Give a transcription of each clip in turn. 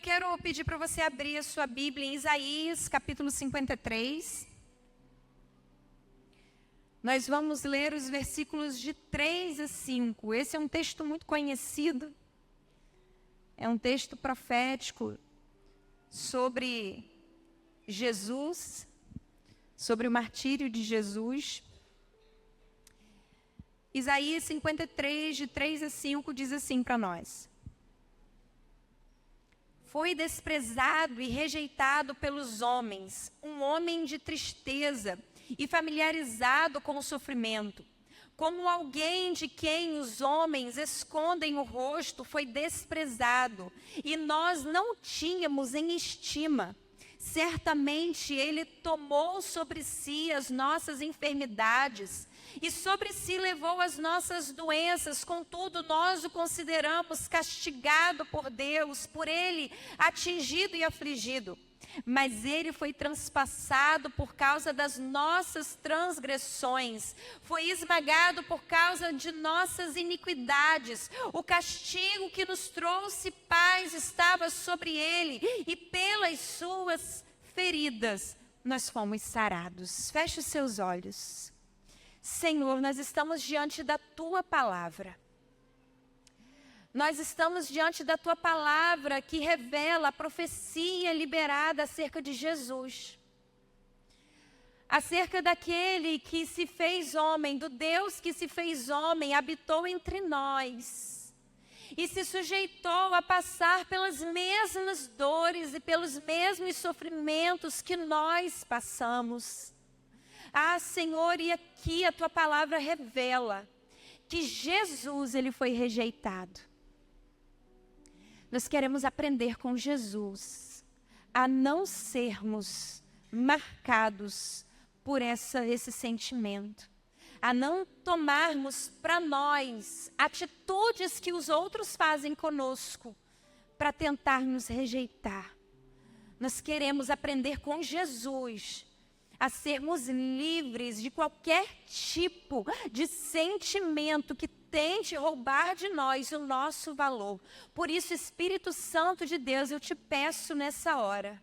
quero pedir para você abrir a sua Bíblia em Isaías, capítulo 53. Nós vamos ler os versículos de 3 a 5. Esse é um texto muito conhecido. É um texto profético sobre Jesus, sobre o martírio de Jesus. Isaías 53, de 3 a 5, diz assim para nós: Foi desprezado e rejeitado pelos homens, um homem de tristeza e familiarizado com o sofrimento. Como alguém de quem os homens escondem o rosto, foi desprezado, e nós não o tínhamos em estima. Certamente ele tomou sobre si as nossas enfermidades e sobre si levou as nossas doenças. Contudo, nós o consideramos castigado por Deus, por ele atingido e afligido. Mas ele foi transpassado por causa das nossas transgressões, foi esmagado por causa de nossas iniquidades. O castigo que nos trouxe paz estava sobre ele, e pelas suas feridas nós fomos sarados. Feche os seus olhos. Senhor, nós estamos diante da Tua palavra. Nós estamos diante da Tua palavra que revela a profecia liberada acerca de Jesus. Acerca daquele que se fez homem, do Deus que se fez homem, habitou entre nós. E se sujeitou a passar pelas mesmas dores e pelos mesmos sofrimentos que nós passamos. Ah, Senhor, e aqui a Tua palavra revela que Jesus, ele foi rejeitado. Nós queremos aprender com Jesus a não sermos marcados por esse sentimento, a não tomarmos para nós atitudes que os outros fazem conosco para tentar nos rejeitar. Nós queremos aprender com Jesus a sermos livres de qualquer tipo de sentimento que tente roubar de nós o nosso valor. Por isso, Espírito Santo de Deus, eu te peço nessa hora,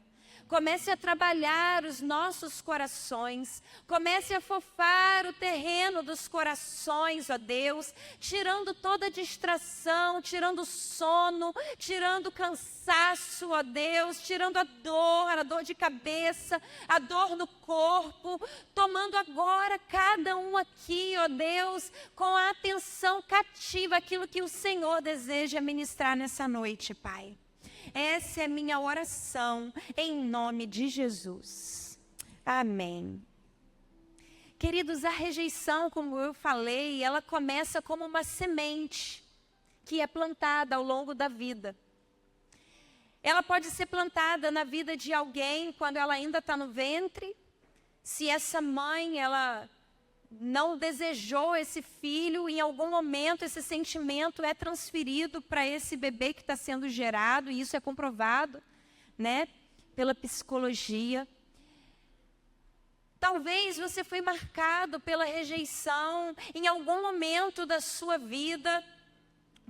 comece a trabalhar os nossos corações, comece a fofar o terreno dos corações, ó Deus, tirando toda distração, tirando o sono, tirando o cansaço, ó Deus, tirando a dor de cabeça, a dor no corpo, tomando agora cada um aqui, ó Deus, com a atenção cativa, aquilo que o Senhor deseja ministrar nessa noite, Pai. Essa é minha oração, em nome de Jesus. Amém. Queridos, a rejeição, como eu falei, ela começa como uma semente que é plantada ao longo da vida. Ela pode ser plantada na vida de alguém quando ela ainda está no ventre. Se essa mãe, ela não desejou esse filho, em algum momento esse sentimento é transferido para esse bebê que está sendo gerado, e isso é comprovado, né, pela psicologia. Talvez você foi marcado pela rejeição em algum momento da sua vida,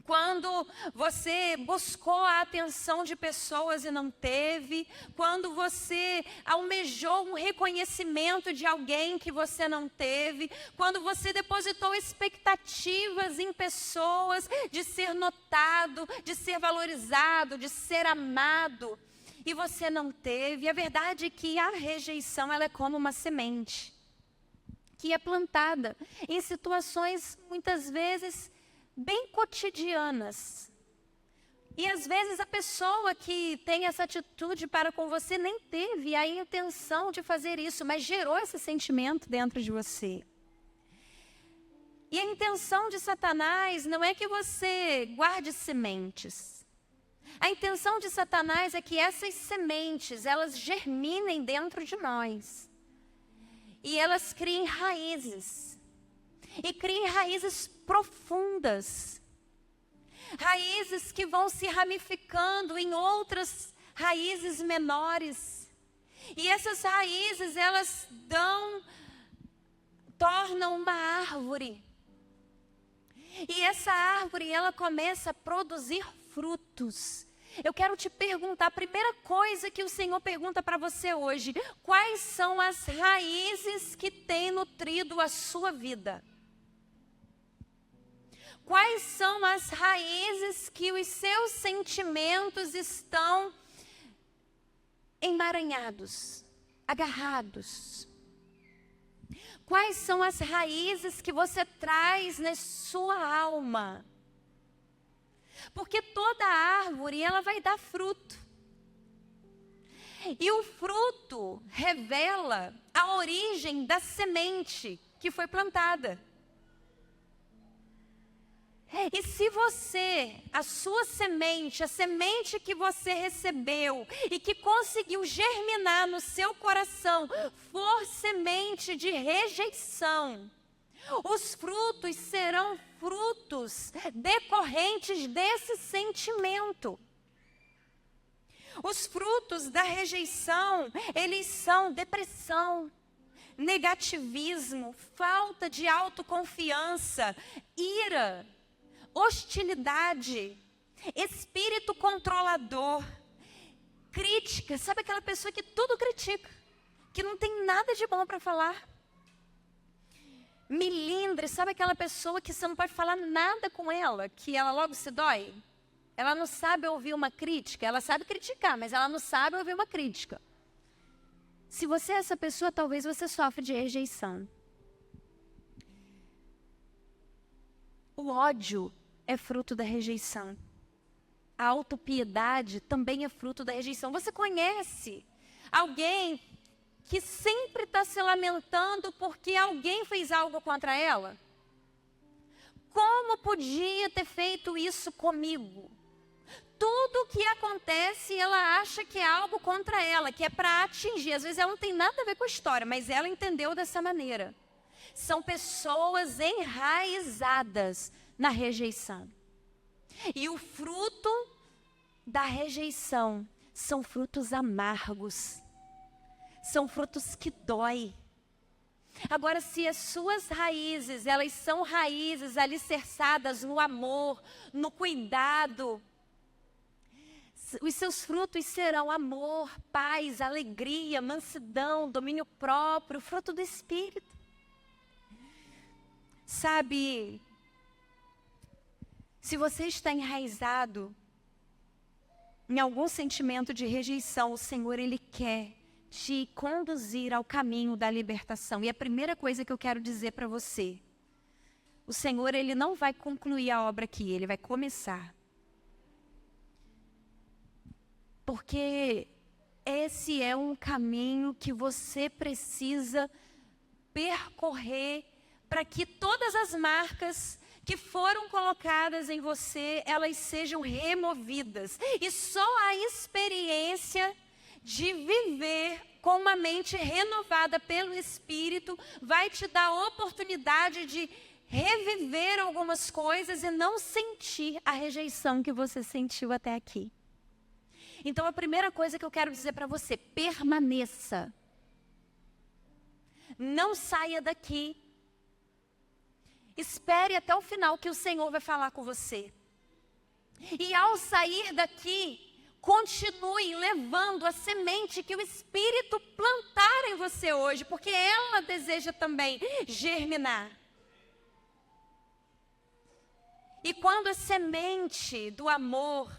quando você buscou a atenção de pessoas e não teve, quando você almejou um reconhecimento de alguém que você não teve, quando você depositou expectativas em pessoas de ser notado, de ser valorizado, de ser amado, e você não teve. A verdade é que a rejeição, ela é como uma semente que é plantada em situações, muitas vezes, bem cotidianas. E às vezes a pessoa que tem essa atitude para com você nem teve a intenção de fazer isso, mas gerou esse sentimento dentro de você. E a intenção de Satanás não é que você guarde sementes. A intenção de Satanás é que essas sementes, elas germinem dentro de nós. E elas criem raízes. E criem raízes profundas. Raízes que vão se ramificando em outras raízes menores. E essas raízes, elas tornam uma árvore. E essa árvore, ela começa a produzir frutos. Eu quero te perguntar, a primeira coisa que o Senhor pergunta para você hoje: quais são as raízes que têm nutrido a sua vida? Quais são as raízes que os seus sentimentos estão emaranhados, agarrados? Quais são as raízes que você traz na sua alma? Porque toda árvore, ela vai dar fruto. E o fruto revela a origem da semente que foi plantada. E se você, a sua semente, a semente que você recebeu e que conseguiu germinar no seu coração, for semente de rejeição, os frutos serão frutos decorrentes desse sentimento. Os frutos da rejeição, eles são depressão, negativismo, falta de autoconfiança, ira, hostilidade, espírito controlador, crítica. Sabe aquela pessoa que tudo critica, que não tem nada de bom para falar? Milindre, sabe aquela pessoa que você não pode falar nada com ela, que ela logo se dói? Ela não sabe ouvir uma crítica, ela sabe criticar, mas ela não sabe ouvir uma crítica. Se você é essa pessoa, talvez você sofra de rejeição. O ódio é fruto da rejeição. A autopiedade também é fruto da rejeição. Você conhece alguém que sempre está se lamentando porque alguém fez algo contra ela? Como podia ter feito isso comigo? Tudo que acontece, ela acha que é algo contra ela, que é para atingir. Às vezes ela não tem nada a ver com a história, mas ela entendeu dessa maneira. São pessoas enraizadas na rejeição. E o fruto da rejeição são frutos amargos. São frutos que dói. Agora, se as suas raízes, elas são raízes alicerçadas no amor, no cuidado, os seus frutos serão amor, paz, alegria, mansidão, domínio próprio, fruto do Espírito. Sabe, se você está enraizado em algum sentimento de rejeição, o Senhor, Ele quer te conduzir ao caminho da libertação. E a primeira coisa que eu quero dizer para você: o Senhor, Ele não vai concluir a obra aqui, Ele vai começar. Porque esse é um caminho que você precisa percorrer para que todas as marcas que foram colocadas em você, elas sejam removidas. E só a experiência de viver com uma mente renovada pelo Espírito vai te dar a oportunidade de reviver algumas coisas e não sentir a rejeição que você sentiu até aqui. Então, a primeira coisa que eu quero dizer para você: permaneça. Não saia daqui. Espere até o final que o Senhor vai falar com você. E ao sair daqui, continue levando a semente que o Espírito plantar em você hoje, porque ela deseja também germinar. E quando a semente do amor,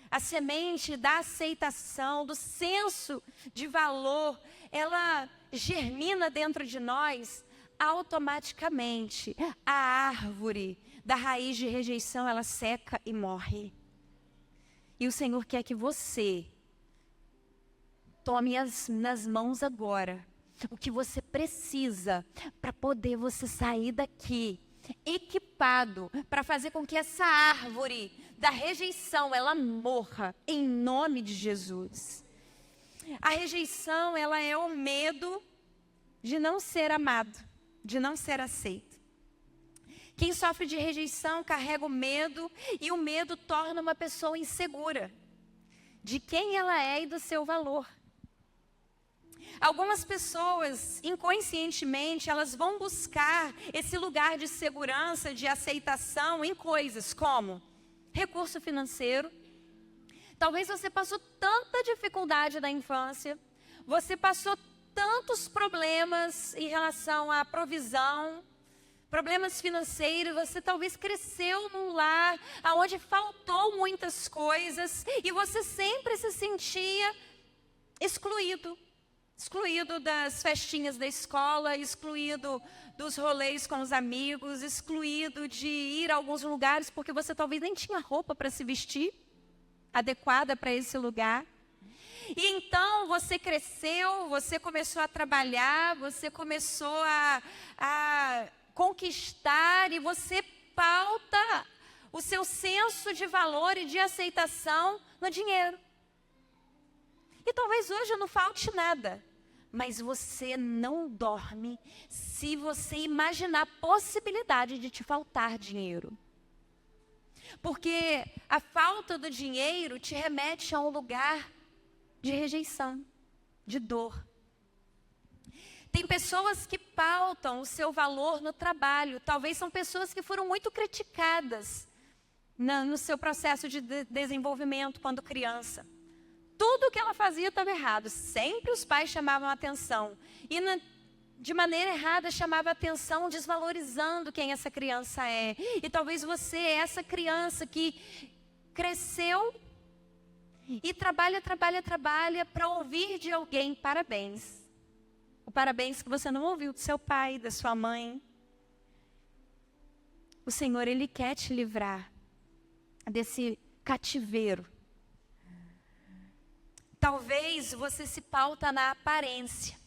a semente da aceitação, do senso de valor, ela germina dentro de nós, automaticamente a árvore da raiz de rejeição, ela seca e morre. E o Senhor quer que você tome nas mãos agora o que você precisa para poder você sair daqui equipado para fazer com que essa árvore da rejeição, ela morra em nome de Jesus. A rejeição, ela é o medo de não ser amado, de não ser aceito. Quem sofre de rejeição carrega o medo, e o medo torna uma pessoa insegura de quem ela é e do seu valor. Algumas pessoas, inconscientemente, elas vão buscar esse lugar de segurança, de aceitação em coisas como recurso financeiro, Talvez você passou tanta dificuldade na infância, você passou tantos problemas em relação à provisão, problemas financeiros, você talvez cresceu num lar onde faltou muitas coisas e você sempre se sentia excluído. Excluído das festinhas da escola, excluído dos rolês com os amigos, excluído de ir a alguns lugares porque você talvez nem tinha roupa para se vestir adequada para esse lugar. E então você cresceu, você começou a trabalhar, você começou a conquistar e você pauta o seu senso de valor e de aceitação no dinheiro. E talvez hoje não falte nada, mas você não dorme se você imaginar a possibilidade de te faltar dinheiro. Porque a falta do dinheiro te remete a um lugar de rejeição, de dor. Tem pessoas que pautam o seu valor no trabalho. Talvez são pessoas que foram muito criticadas no seu processo de desenvolvimento quando criança. Tudo que ela fazia estava errado. Sempre os pais chamavam a atenção. E de maneira errada chamava a atenção, desvalorizando quem essa criança é. E talvez você é essa criança que cresceu e trabalha para ouvir de alguém parabéns. O parabéns que você não ouviu do seu pai, da sua mãe. O Senhor, Ele quer te livrar desse cativeiro. Talvez você se pauta na aparência.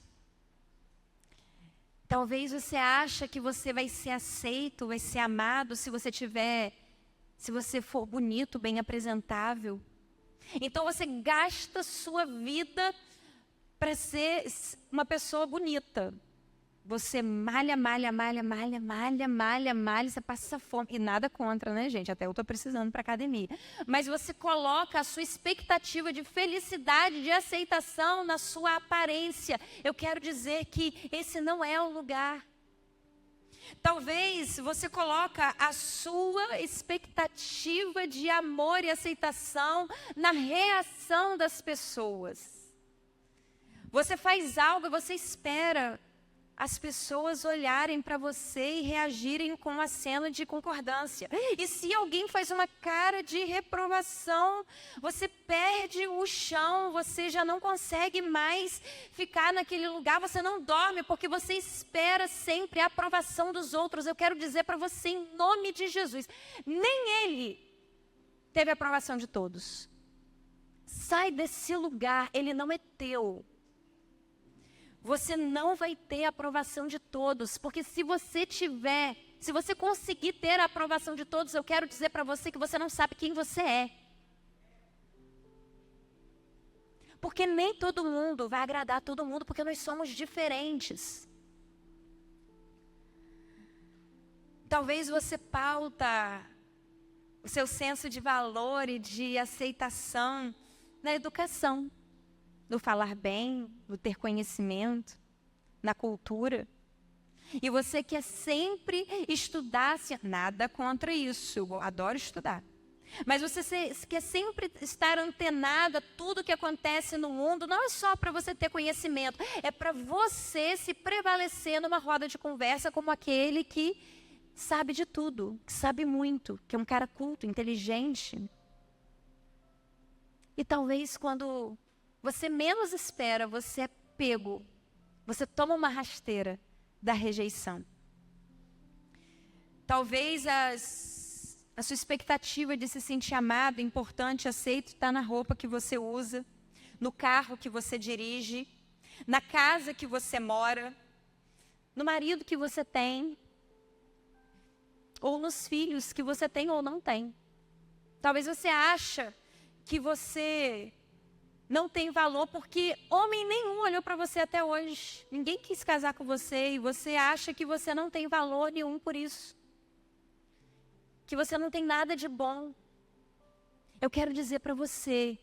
Talvez você acha que você vai ser aceito, vai ser amado se você for bonito, bem apresentável. Então você gasta sua vida para ser uma pessoa bonita. Você malha, você passa fome. E nada contra, né, gente? Até eu estou precisando para academia. Mas você coloca a sua expectativa de felicidade, de aceitação na sua aparência. Eu quero dizer que esse não é o lugar. Talvez você coloca a sua expectativa de amor e aceitação na reação das pessoas. Você faz algo e você espera as pessoas olharem para você e reagirem com aceno de concordância. E se alguém faz uma cara de reprovação, você perde o chão, você já não consegue mais ficar naquele lugar, você não dorme, porque você espera sempre a aprovação dos outros. Eu quero dizer para você, em nome de Jesus, nem ele teve a aprovação de todos. Sai desse lugar, ele não é teu. Você não vai ter a aprovação de todos, porque se você conseguir ter a aprovação de todos, eu quero dizer para você que você não sabe quem você é. Porque nem todo mundo vai agradar todo mundo, porque nós somos diferentes. Talvez você pauta o seu senso de valor e de aceitação na educação. No falar bem, no ter conhecimento, na cultura. E você quer sempre estudar, nada contra isso, eu adoro estudar. Mas você quer sempre estar antenado a tudo que acontece no mundo, não é só para você ter conhecimento, é para você se prevalecer numa roda de conversa como aquele que sabe de tudo, que sabe muito, que é um cara culto, inteligente. E talvez quando você menos espera, você é pego. Você toma uma rasteira da rejeição. Talvez a sua expectativa de se sentir amado, importante, aceito, está na roupa que você usa, no carro que você dirige, na casa que você mora, no marido que você tem, ou nos filhos que você tem ou não tem. Talvez você acha que você não tem valor porque homem nenhum olhou para você até hoje. Ninguém quis casar com você e você acha que você não tem valor nenhum por isso. Que você não tem nada de bom. Eu quero dizer para você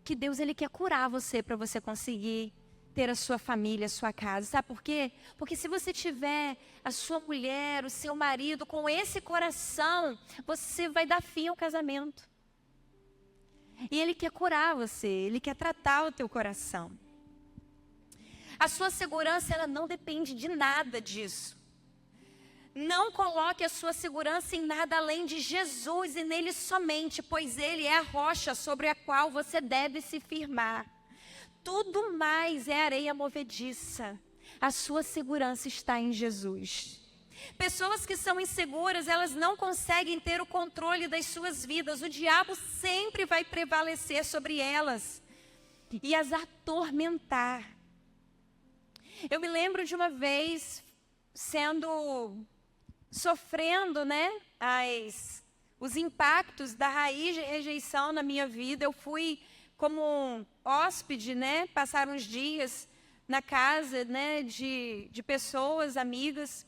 que Deus, Ele quer curar você para você conseguir ter a sua família, a sua casa. Sabe por quê? Porque se você tiver a sua mulher, o seu marido com esse coração, você vai dar fim ao casamento. E Ele quer curar você, Ele quer tratar o teu coração. A sua segurança, ela não depende de nada disso. Não coloque a sua segurança em nada além de Jesus e nele somente, pois Ele é a rocha sobre a qual você deve se firmar. Tudo mais é areia movediça. A sua segurança está em Jesus. Pessoas que são inseguras, elas não conseguem ter o controle das suas vidas. O diabo sempre vai prevalecer sobre elas e as atormentar. Eu me lembro de uma vez sofrendo, né, os impactos da raiz de rejeição na minha vida. Eu fui como hóspede, né, passar uns dias na casa, né, de pessoas, amigas.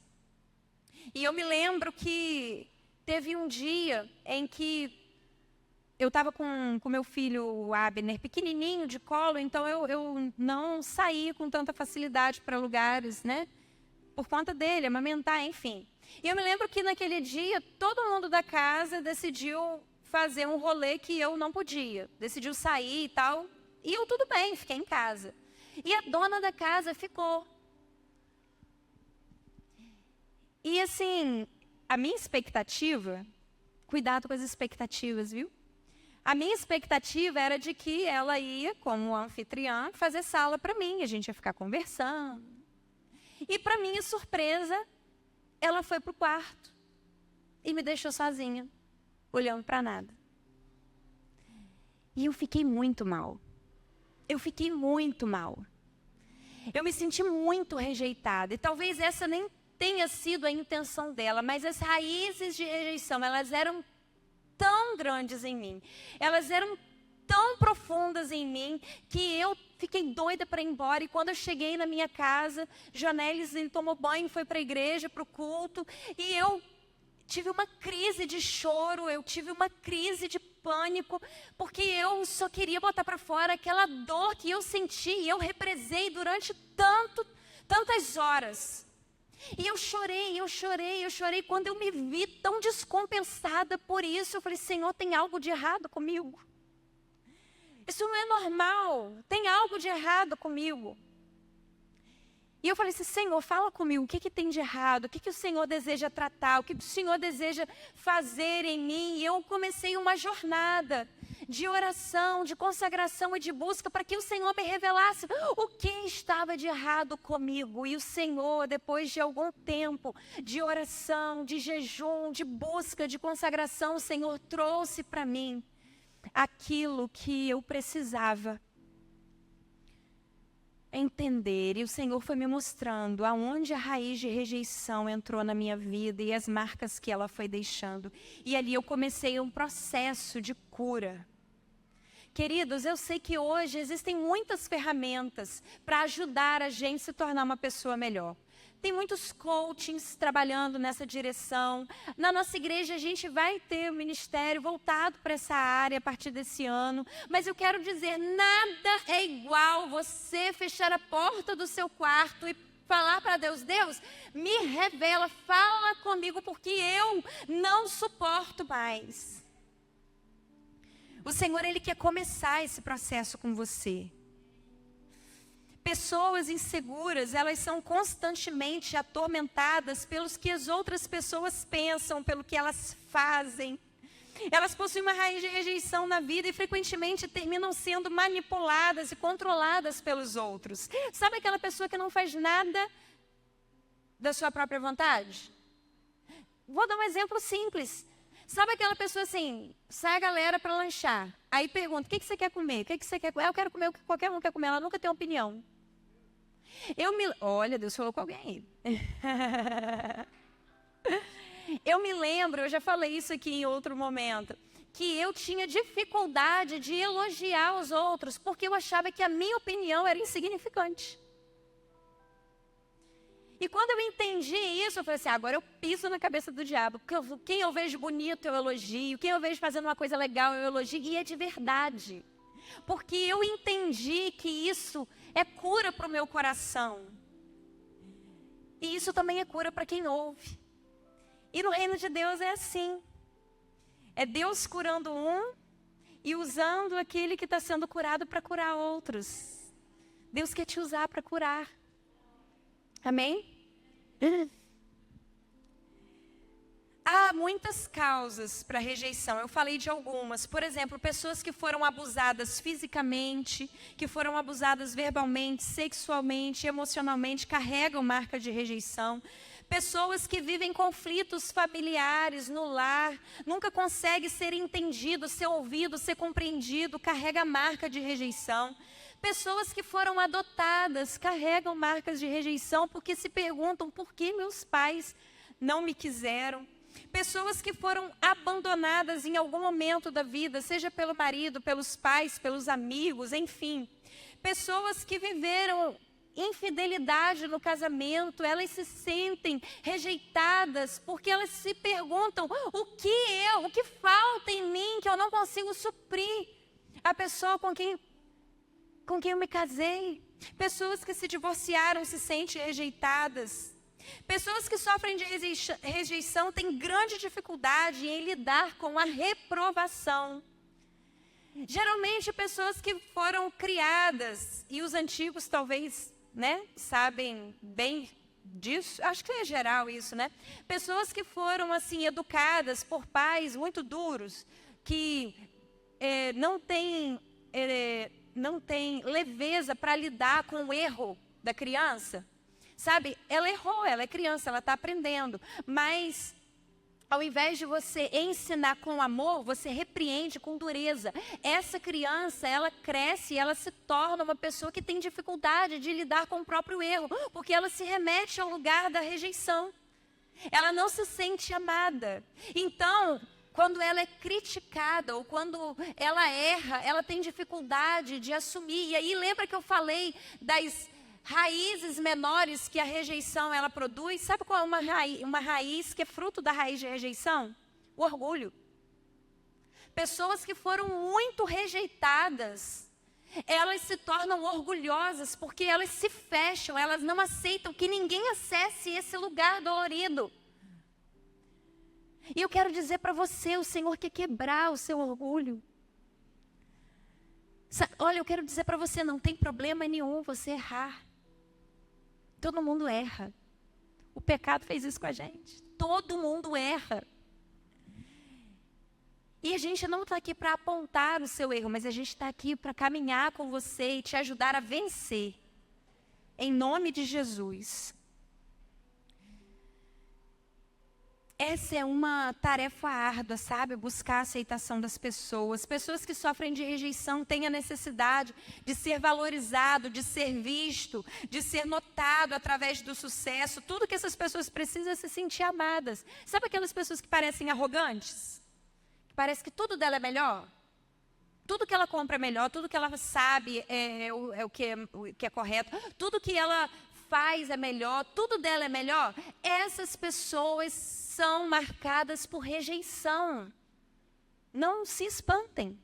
E eu me lembro que teve um dia em que eu estava com meu filho, o Abner, pequenininho, de colo, então eu não saí com tanta facilidade para lugares, né? Por conta dele, amamentar, enfim. E eu me lembro que naquele dia, todo mundo da casa decidiu fazer um rolê que eu não podia. Decidiu sair e tal. E eu, tudo bem, fiquei em casa. E a dona da casa ficou. E assim, a minha expectativa, cuidado com as expectativas, viu? A minha expectativa era de que ela ia, como anfitriã, fazer sala para mim. A gente ia ficar conversando. E para minha surpresa, ela foi para o quarto e me deixou sozinha, olhando para nada. E eu fiquei muito mal. Eu fiquei muito mal. Eu me senti muito rejeitada. E talvez essa nem tenha sido a intenção dela, mas as raízes de rejeição, elas eram tão grandes em mim, elas eram tão profundas em mim, que eu fiquei doida para ir embora. E quando eu cheguei na minha casa, Jonelis, ele tomou banho, foi para a igreja, para o culto, e eu tive uma crise de choro, eu tive uma crise de pânico, porque eu só queria botar para fora aquela dor que eu senti, e eu represei durante tantas horas. E eu chorei. Quando eu me vi tão descompensada por isso, eu falei: Senhor, tem algo de errado comigo. Isso não é normal. Tem algo de errado comigo. E eu falei assim: Senhor, fala comigo. O que tem de errado? O que o Senhor deseja tratar? O que o Senhor deseja fazer em mim? E eu comecei uma jornada de oração, de consagração e de busca para que o Senhor me revelasse o que estava de errado comigo. E o Senhor, depois de algum tempo de oração, de jejum, de busca, de consagração, o Senhor trouxe para mim aquilo que eu precisava entender. E o Senhor foi me mostrando aonde a raiz de rejeição entrou na minha vida e as marcas que ela foi deixando. E ali eu comecei um processo de cura. Queridos, eu sei que hoje existem muitas ferramentas para ajudar a gente a se tornar uma pessoa melhor. Tem muitos coachings trabalhando nessa direção. Na nossa igreja a gente vai ter um ministério voltado para essa área a partir desse ano. Mas eu quero dizer, nada é igual você fechar a porta do seu quarto e falar para Deus: Deus, me revela, fala comigo, porque eu não suporto mais. O Senhor, Ele quer começar esse processo com você. Pessoas inseguras, elas são constantemente atormentadas pelos que as outras pessoas pensam, pelo que elas fazem. Elas possuem uma raiz de rejeição na vida e frequentemente terminam sendo manipuladas e controladas pelos outros. Sabe aquela pessoa que não faz nada da sua própria vontade? Vou dar um exemplo simples. Sabe aquela pessoa assim, sai a galera para lanchar, aí pergunta: o que você quer comer? O que você quer comer? Eu quero comer o que qualquer um quer comer, ela nunca tem opinião. Olha, Deus falou com alguém aí. Eu me lembro, eu já falei isso aqui em outro momento, que eu tinha dificuldade de elogiar os outros, porque eu achava que a minha opinião era insignificante. E quando eu entendi isso, eu falei assim: agora eu piso na cabeça do diabo. Porque quem eu vejo bonito, eu elogio. Quem eu vejo fazendo uma coisa legal, eu elogio. E é de verdade. Porque eu entendi que isso é cura para o meu coração. E isso também é cura para quem ouve. E no reino de Deus é assim. É Deus curando um e usando aquele que está sendo curado para curar outros. Deus quer te usar para curar. Amém? Há muitas causas para rejeição. Eu falei de algumas. Por exemplo, pessoas que foram abusadas fisicamente, que foram abusadas verbalmente, sexualmente, emocionalmente, carregam marca de rejeição. Pessoas que vivem conflitos familiares no lar, nunca conseguem ser entendido, ser ouvido, ser compreendido, carrega marca de rejeição. Pessoas que foram adotadas carregam marcas de rejeição porque se perguntam por que meus pais não me quiseram. Pessoas que foram abandonadas em algum momento da vida, seja pelo marido, pelos pais, pelos amigos, enfim. Pessoas que viveram infidelidade no casamento, elas se sentem rejeitadas porque elas se perguntam o que falta em mim que eu não consigo suprir a pessoa com quem eu me casei. Pessoas que se divorciaram se sentem rejeitadas. Pessoas que sofrem de rejeição têm grande dificuldade em lidar com a reprovação. Geralmente pessoas que foram criadas, e os antigos talvez, sabem bem disso, acho que é geral isso, Pessoas que foram assim educadas por pais muito duros, que não têm leveza para lidar com o erro da criança. Sabe, ela errou, ela é criança, ela está aprendendo. Mas, ao invés de você ensinar com amor, você repreende com dureza. Essa criança, ela cresce e ela se torna uma pessoa que tem dificuldade de lidar com o próprio erro. Porque ela se remete ao lugar da rejeição. Ela não se sente amada. Então, quando ela é criticada ou quando ela erra, ela tem dificuldade de assumir. E aí, lembra que eu falei das raízes menores que a rejeição ela produz? Sabe qual é uma raiz que é fruto da raiz de rejeição? O orgulho. Pessoas que foram muito rejeitadas, elas se tornam orgulhosas porque elas se fecham, elas não aceitam que ninguém acesse esse lugar dolorido. E eu quero dizer para você, o Senhor quer quebrar o seu orgulho. Olha, eu quero dizer para você, não tem problema nenhum você errar. Todo mundo erra. O pecado fez isso com a gente. Todo mundo erra. E a gente não está aqui para apontar o seu erro, mas a gente está aqui para caminhar com você e te ajudar a vencer. Em nome de Jesus. Essa é uma tarefa árdua, sabe? Buscar a aceitação das pessoas. Pessoas que sofrem de rejeição têm a necessidade de ser valorizado, de ser visto, de ser notado através do sucesso. Tudo que essas pessoas precisam é se sentir amadas. Sabe aquelas pessoas que parecem arrogantes? Que parece que tudo dela é melhor? Tudo que ela compra é melhor, tudo que ela sabe é o que é correto, tudo que ela faz é melhor, tudo dela é melhor. Essas pessoas são marcadas por rejeição. Não se espantem.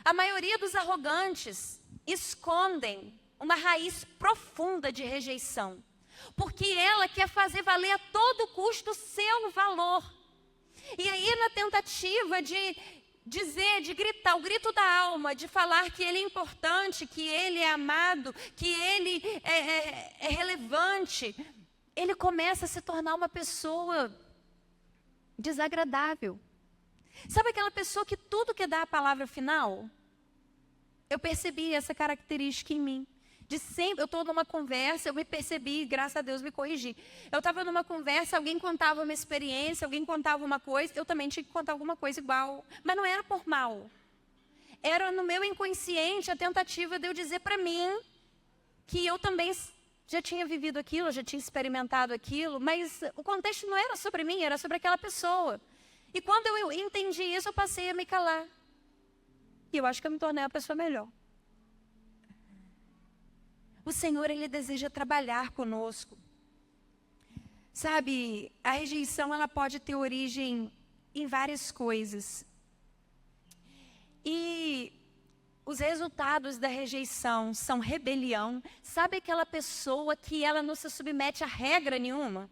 A maioria dos arrogantes escondem uma raiz profunda de rejeição, porque ela quer fazer valer a todo custo o seu valor. E aí, na tentativa de dizer, de gritar, o grito da alma, de falar que ele é importante, que ele é amado, que ele é relevante, ele começa a se tornar uma pessoa desagradável. Sabe aquela pessoa que tudo que dá a palavra final? Eu percebi essa característica em mim. De sempre, eu estou numa conversa, eu me percebi, graças a Deus me corrigi. Eu estava numa conversa, alguém contava uma experiência, alguém contava uma coisa, eu também tinha que contar alguma coisa igual. Mas não era por mal. Era no meu inconsciente a tentativa de eu dizer para mim que eu também já tinha vivido aquilo, já tinha experimentado aquilo, mas o contexto não era sobre mim, era sobre aquela pessoa. E quando eu entendi isso, eu passei a me calar. E eu acho que eu me tornei uma pessoa melhor. O Senhor, Ele deseja trabalhar conosco. Sabe, a rejeição, ela pode ter origem em várias coisas. E os resultados da rejeição são rebelião. Sabe aquela pessoa que ela não se submete a regra nenhuma?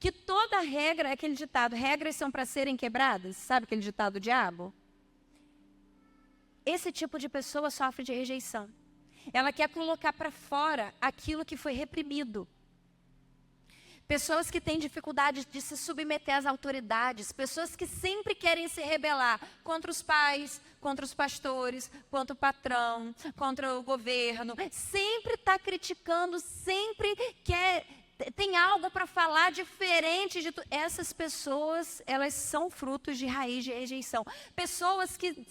que toda regra, aquele ditado, regras são para serem quebradas, sabe aquele ditado do diabo? Esse tipo de pessoa sofre de rejeição. Ela quer colocar para fora aquilo que foi reprimido. Pessoas que têm dificuldade de se submeter às autoridades, pessoas que sempre querem se rebelar contra os pais, contra os pastores, contra o patrão, contra o governo, sempre está criticando, sempre tem algo para falar diferente de tudo. Essas pessoas, elas são frutos de raiz de rejeição. Pessoas que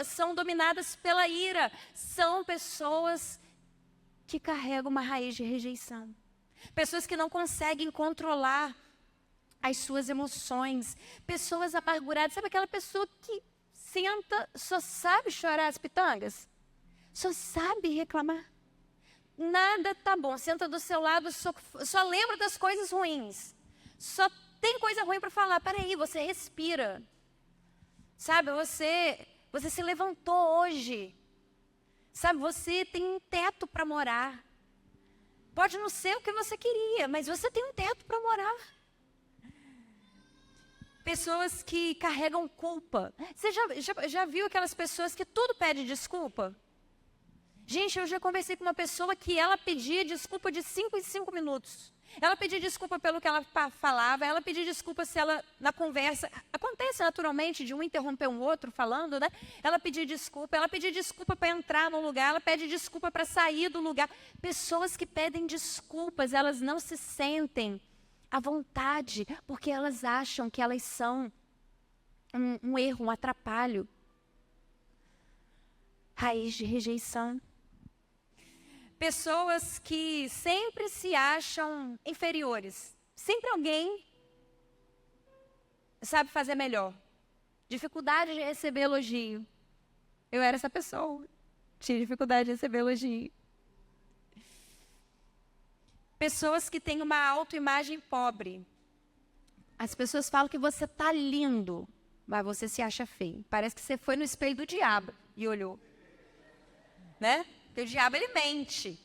são dominadas pela ira, são pessoas que carregam uma raiz de rejeição. Pessoas que não conseguem controlar as suas emoções. Pessoas amarguradas. Sabe aquela pessoa que senta, só sabe chorar as pitangas? Só sabe reclamar. Nada tá bom. Senta do seu lado, só lembra das coisas ruins. Só tem coisa ruim para falar. Peraí, você respira. Sabe, você se levantou hoje. Sabe, você tem um teto para morar. Pode não ser o que você queria, mas você tem um teto para morar. Pessoas que carregam culpa. Você já viu aquelas pessoas que tudo pede desculpa? Gente, eu já conversei com uma pessoa que ela pedia desculpa de 5 em 5 minutos. Ela pedia desculpa pelo que ela falava, ela pedia desculpa se ela, na conversa, acontece naturalmente de um interromper um outro falando, né? Ela pedia desculpa para entrar no lugar, ela pede desculpa para sair do lugar. Pessoas que pedem desculpas, elas não se sentem à vontade, porque elas acham que elas são um erro, um atrapalho. Raiz de rejeição. Pessoas que sempre se acham inferiores. Sempre alguém sabe fazer melhor. Dificuldade de receber elogio. Eu era essa pessoa. Tinha dificuldade de receber elogio. Pessoas que têm uma autoimagem pobre. As pessoas falam que você está lindo, mas você se acha feio. Parece que você foi no espelho do diabo e olhou. Né? Porque o diabo, ele mente,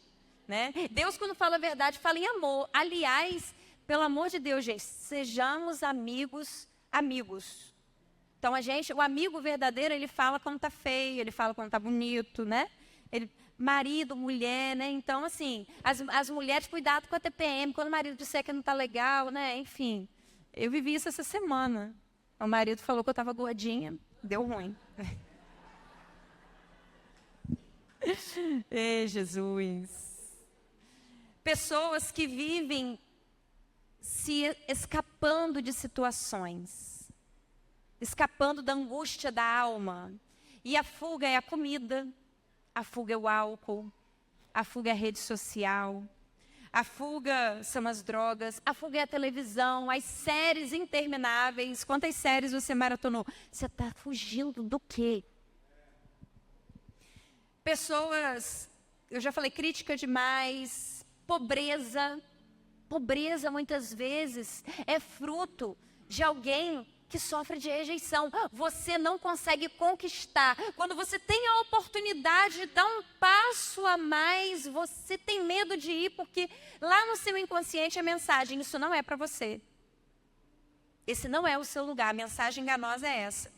né? Deus, quando fala a verdade, fala em amor. Aliás, pelo amor de Deus, gente, sejamos amigos. Então, o amigo verdadeiro, ele fala quando está feio, ele fala quando está bonito, né? Marido, mulher, né? Então, assim, as mulheres, cuidado com a TPM, quando o marido disser que não está legal, né? Enfim, eu vivi isso essa semana. O marido falou que eu estava gordinha, deu ruim. Ei, Jesus. Pessoas que vivem se escapando de situações, escapando da angústia da alma. E a fuga é a comida, a fuga é o álcool, a fuga é a rede social, a fuga são as drogas, a fuga é a televisão, as séries intermináveis. Quantas séries você maratonou? Você está fugindo do quê? Pessoas, eu já falei, crítica demais, pobreza. Pobreza, muitas vezes, é fruto de alguém que sofre de rejeição. Você não consegue conquistar. Quando você tem a oportunidade de dar um passo a mais, você tem medo de ir, porque lá no seu inconsciente a mensagem, isso não é para você. Esse não é o seu lugar, a mensagem enganosa é essa.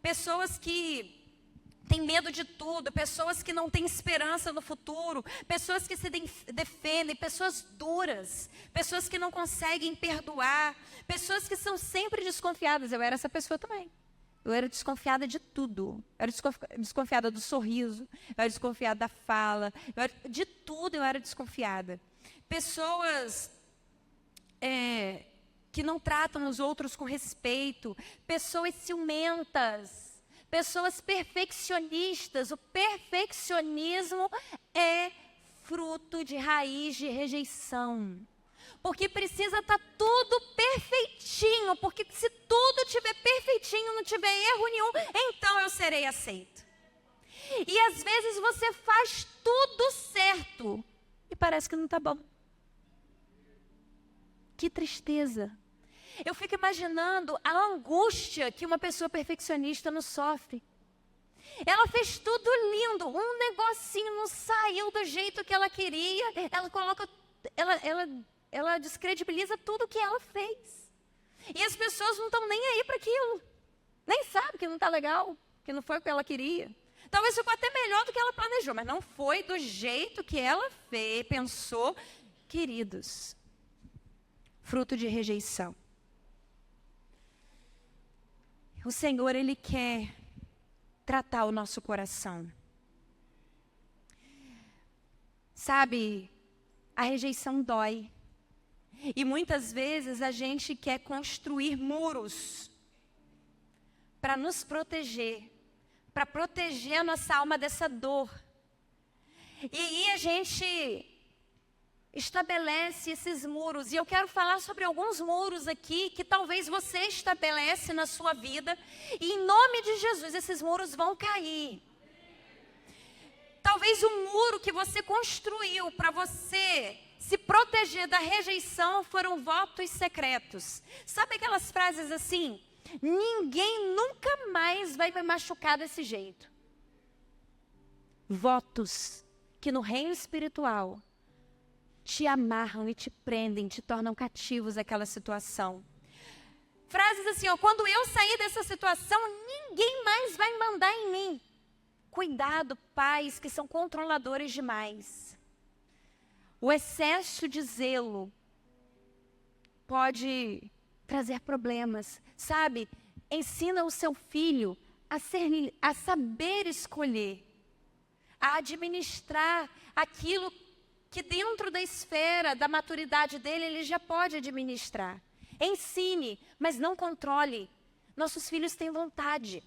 Pessoas que tem medo de tudo, pessoas que não têm esperança no futuro, pessoas que se defendem, pessoas duras, pessoas que não conseguem perdoar, pessoas que são sempre desconfiadas. Eu era essa pessoa também. Eu era desconfiada de tudo. Eu era desconfiada do sorriso, eu era desconfiada da fala, de tudo eu era desconfiada. Pessoas que não tratam os outros com respeito, pessoas ciumentas, pessoas perfeccionistas. O perfeccionismo é fruto de raiz de rejeição. Porque precisa estar tudo perfeitinho. Porque se tudo estiver perfeitinho, não tiver erro nenhum, então eu serei aceito. E às vezes você faz tudo certo e parece que não está bom. Que tristeza. Eu fico imaginando a angústia que uma pessoa perfeccionista não sofre. Ela fez tudo lindo, um negocinho não saiu do jeito que ela queria. ela descredibiliza tudo que ela fez. E as pessoas não estão nem aí para aquilo. Nem sabem que não está legal, que não foi o que ela queria. Talvez ficou até melhor do que ela planejou, mas não foi do jeito que ela fez, pensou. Queridos, fruto de rejeição. O Senhor, Ele quer tratar o nosso coração. Sabe, a rejeição dói. E muitas vezes a gente quer construir muros para nos proteger, para proteger a nossa alma dessa dor. E aí a gente estabelece esses muros. E eu quero falar sobre alguns muros aqui que talvez você estabelece na sua vida. E em nome de Jesus, esses muros vão cair. Talvez o muro que você construiu para você se proteger da rejeição foram votos secretos. Sabe aquelas frases assim? Ninguém nunca mais vai me machucar desse jeito. Votos que no reino espiritual te amarram e te prendem, te tornam cativos àquela situação. Frases assim, ó, quando eu sair dessa situação, ninguém mais vai mandar em mim. Cuidado, pais que são controladores demais. O excesso de zelo pode trazer problemas, sabe? Ensina o seu filho a saber escolher, a administrar aquilo que dentro da esfera da maturidade dele, ele já pode administrar. Ensine, mas não controle. Nossos filhos têm vontade.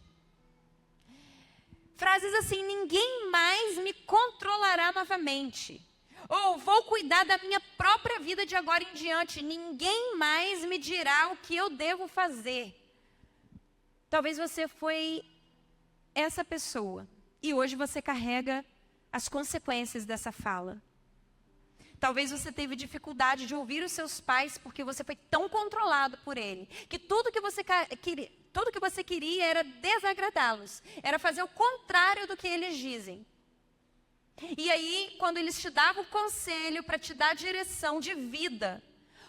Frases assim, ninguém mais me controlará novamente. Ou vou cuidar da minha própria vida de agora em diante. Ninguém mais me dirá o que eu devo fazer. Talvez você foi essa pessoa. E hoje você carrega as consequências dessa fala. Talvez você teve dificuldade de ouvir os seus pais porque você foi tão controlado por ele, que tudo que você queria era desagradá-los, era fazer o contrário do que eles dizem. E aí, quando eles te davam conselho para te dar direção de vida,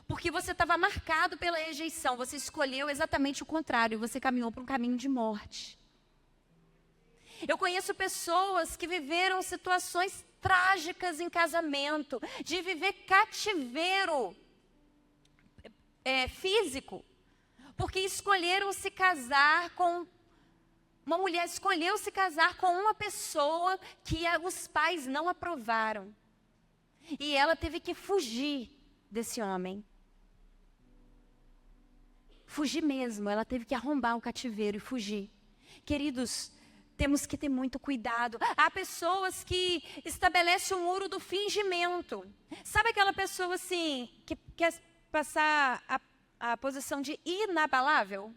porque você estava marcado pela rejeição, você escolheu exatamente o contrário, você caminhou para um caminho de morte. Eu conheço pessoas que viveram situações trágicas em casamento, de viver cativeiro físico, porque escolheram se casar com uma mulher, escolheu se casar com uma pessoa que os pais não aprovaram. E ela teve que fugir desse homem. Fugir mesmo, ela teve que arrombar o cativeiro e fugir. Queridos, temos que ter muito cuidado. Há pessoas que estabelecem o muro do fingimento. Sabe aquela pessoa assim, que quer passar a posição de inabalável?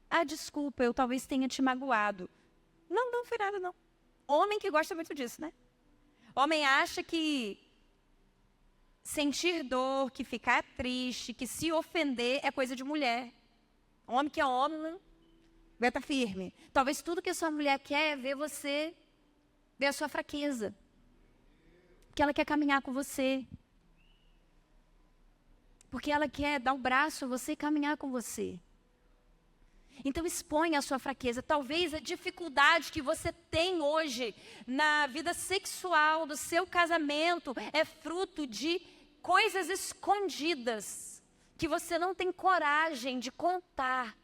Ah, desculpa, eu talvez tenha te magoado. Não foi nada não. Homem que gosta muito disso, né? Homem acha que sentir dor, que ficar triste, que se ofender é coisa de mulher. Homem que é homem, aguenta firme. Talvez tudo que a sua mulher quer é ver você, ver a sua fraqueza. Que ela quer caminhar com você. Porque ela quer dar o braço a você e caminhar com você. Então exponha a sua fraqueza. Talvez a dificuldade que você tem hoje na vida sexual do seu casamento é fruto de coisas escondidas que você não tem coragem de contar.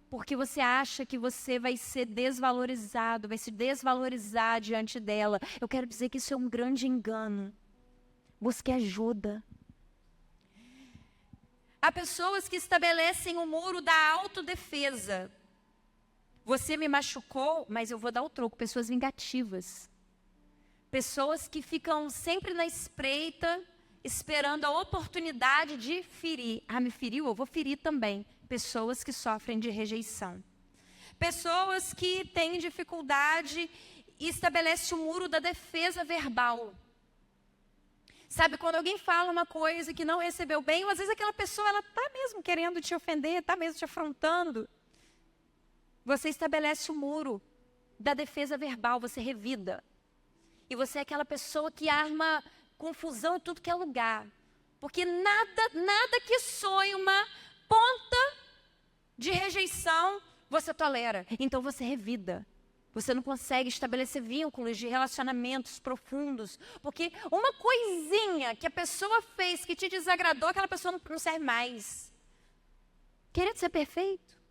Porque você acha que você vai ser desvalorizado, vai se desvalorizar diante dela. Eu quero dizer que isso é um grande engano. Busque ajuda. Há pessoas que estabelecem o muro da autodefesa. Você me machucou, mas eu vou dar o troco. Pessoas vingativas. Pessoas que ficam sempre na espreita, esperando a oportunidade de ferir. Ah, me feriu? Eu vou ferir também. Pessoas que sofrem de rejeição. Pessoas que têm dificuldade e estabelecem o muro da defesa verbal. Sabe, quando alguém fala uma coisa que não recebeu bem, ou às vezes aquela pessoa ela está mesmo querendo te ofender, está mesmo te afrontando. Você estabelece o muro da defesa verbal, você revida. E você é aquela pessoa que arma confusão em tudo que é lugar. Porque nada que soe uma ponta de rejeição você tolera. Então você revida. Você não consegue estabelecer vínculos de relacionamentos profundos. Porque uma coisinha que a pessoa fez que te desagradou, aquela pessoa não serve mais. Querendo ser perfeito.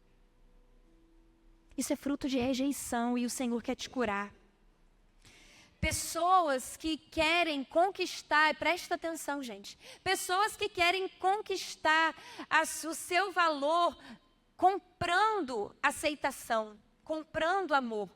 Isso é fruto de rejeição e o Senhor quer te curar. Pessoas que querem conquistar, presta atenção, gente. Pessoas que querem conquistar o seu valor comprando aceitação, comprando amor.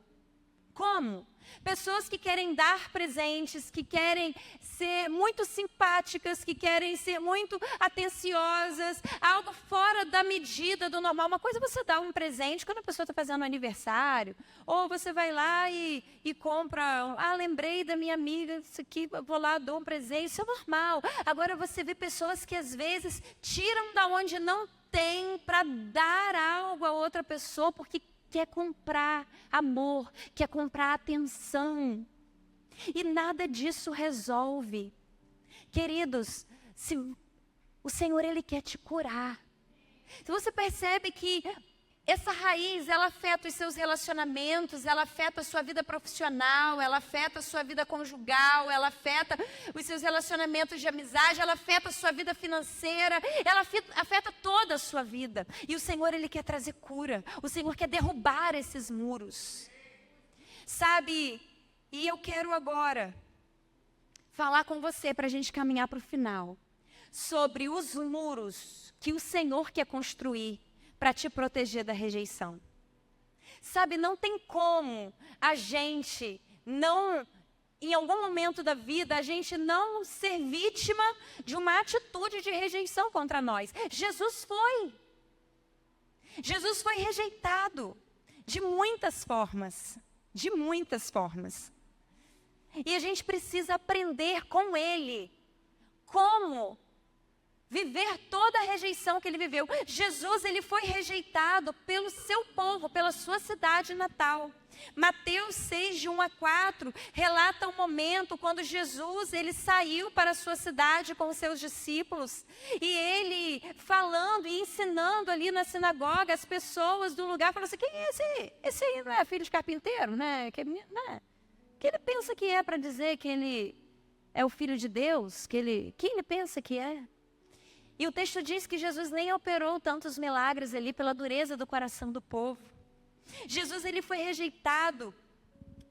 Como? Pessoas que querem dar presentes, que querem ser muito simpáticas, que querem ser muito atenciosas, algo fora da medida do normal. Uma coisa é você dar um presente quando a pessoa está fazendo um aniversário, ou você vai lá e compra, lembrei da minha amiga, isso aqui, vou lá, dou um presente, isso é normal. Agora você vê pessoas que às vezes tiram da onde não tem para dar algo a outra pessoa, porque quer comprar amor, quer comprar atenção. E nada disso resolve. Queridos, o Senhor, Ele quer te curar. Se você percebe que essa raiz, ela afeta os seus relacionamentos, ela afeta a sua vida profissional, ela afeta a sua vida conjugal, ela afeta os seus relacionamentos de amizade, ela afeta a sua vida financeira, ela afeta toda a sua vida. E o Senhor, Ele quer trazer cura, o Senhor quer derrubar esses muros. Sabe, e eu quero agora falar com você para a gente caminhar para o final, sobre os muros que o Senhor quer construir para te proteger da rejeição. Sabe, não tem como a gente não, em algum momento da vida, a gente não ser vítima de uma atitude de rejeição contra nós. Jesus foi rejeitado de muitas formas, de muitas formas. E a gente precisa aprender com Ele como viver toda a rejeição que Ele viveu. Jesus, Ele foi rejeitado pelo seu povo, pela sua cidade natal. Mateus 6, de 1 a 4, relata um momento quando Jesus, Ele saiu para a sua cidade com os seus discípulos. E Ele falando e ensinando ali na sinagoga, as pessoas do lugar falaram assim: quem é esse? Esse aí não é filho de carpinteiro, né? Que ele pensa que é para dizer que ele é o Filho de Deus? Quem ele pensa que é? E o texto diz que Jesus nem operou tantos milagres ali pela dureza do coração do povo. Jesus, Ele foi rejeitado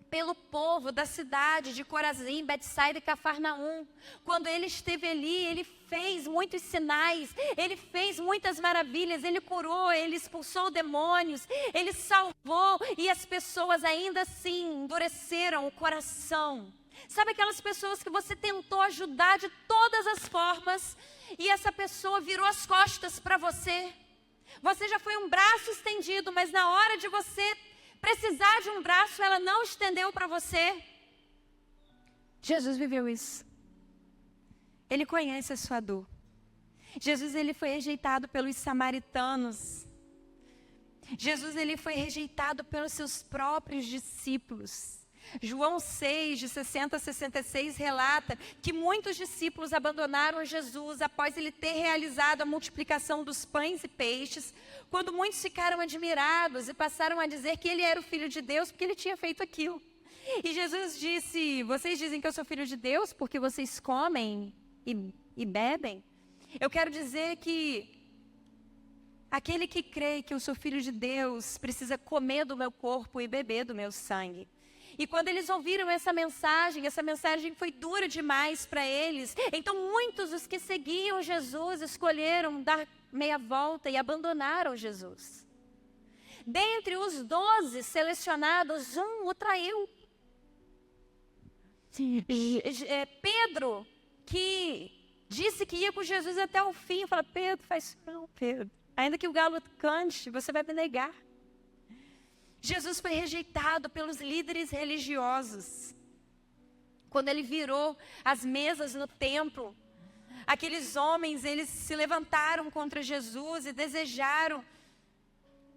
pelo povo da cidade de Corazim, Betsaida e Cafarnaum. Quando Ele esteve ali, Ele fez muitos sinais, Ele fez muitas maravilhas, Ele curou, Ele expulsou demônios, Ele salvou, e as pessoas ainda assim endureceram o coração. Sabe aquelas pessoas que você tentou ajudar de todas as formas e essa pessoa virou as costas para você? Você já foi um braço estendido, mas na hora de você precisar de um braço, ela não estendeu para você. Jesus viveu isso. Ele conhece a sua dor. Jesus, Ele foi rejeitado pelos samaritanos. Jesus, Ele foi rejeitado pelos seus próprios discípulos. João 6, de 60 a 66, relata que muitos discípulos abandonaram Jesus após Ele ter realizado a multiplicação dos pães e peixes, quando muitos ficaram admirados e passaram a dizer que Ele era o Filho de Deus porque Ele tinha feito aquilo. E Jesus disse: vocês dizem que eu sou Filho de Deus porque vocês comem e bebem? Eu quero dizer que aquele que crê que eu sou Filho de Deus precisa comer do meu corpo e beber do meu sangue. E quando eles ouviram essa mensagem foi dura demais para eles. Então muitos dos que seguiam Jesus escolheram dar meia volta e abandonaram Jesus. Dentre os 12 selecionados, um o traiu. Pedro, que disse que ia com Jesus até o fim, fala: Pedro, faz isso não, Pedro. Ainda que o galo cante, você vai me negar. Jesus foi rejeitado pelos líderes religiosos. Quando Ele virou as mesas no templo, aqueles homens, eles se levantaram contra Jesus e desejaram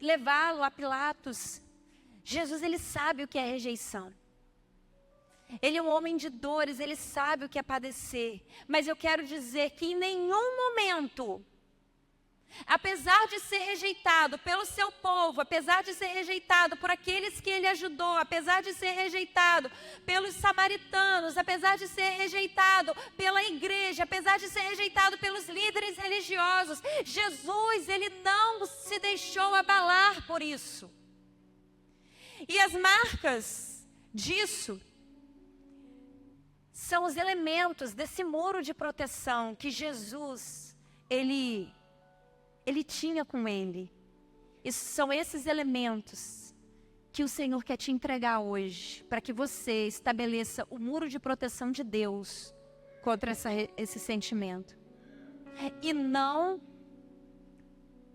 levá-lo a Pilatos. Jesus, Ele sabe o que é rejeição. Ele é um homem de dores, ele sabe o que é padecer. Mas eu quero dizer que em nenhum momento, apesar de ser rejeitado pelo seu povo, apesar de ser rejeitado por aqueles que ele ajudou, apesar de ser rejeitado pelos samaritanos, apesar de ser rejeitado pela igreja, apesar de ser rejeitado pelos líderes religiosos, Jesus, ele não se deixou abalar por isso. E as marcas disso são os elementos desse muro de proteção que Jesus, ele tinha com ele. São esses elementos que o Senhor quer te entregar hoje, para que você estabeleça o muro de proteção de Deus contra esse sentimento. E não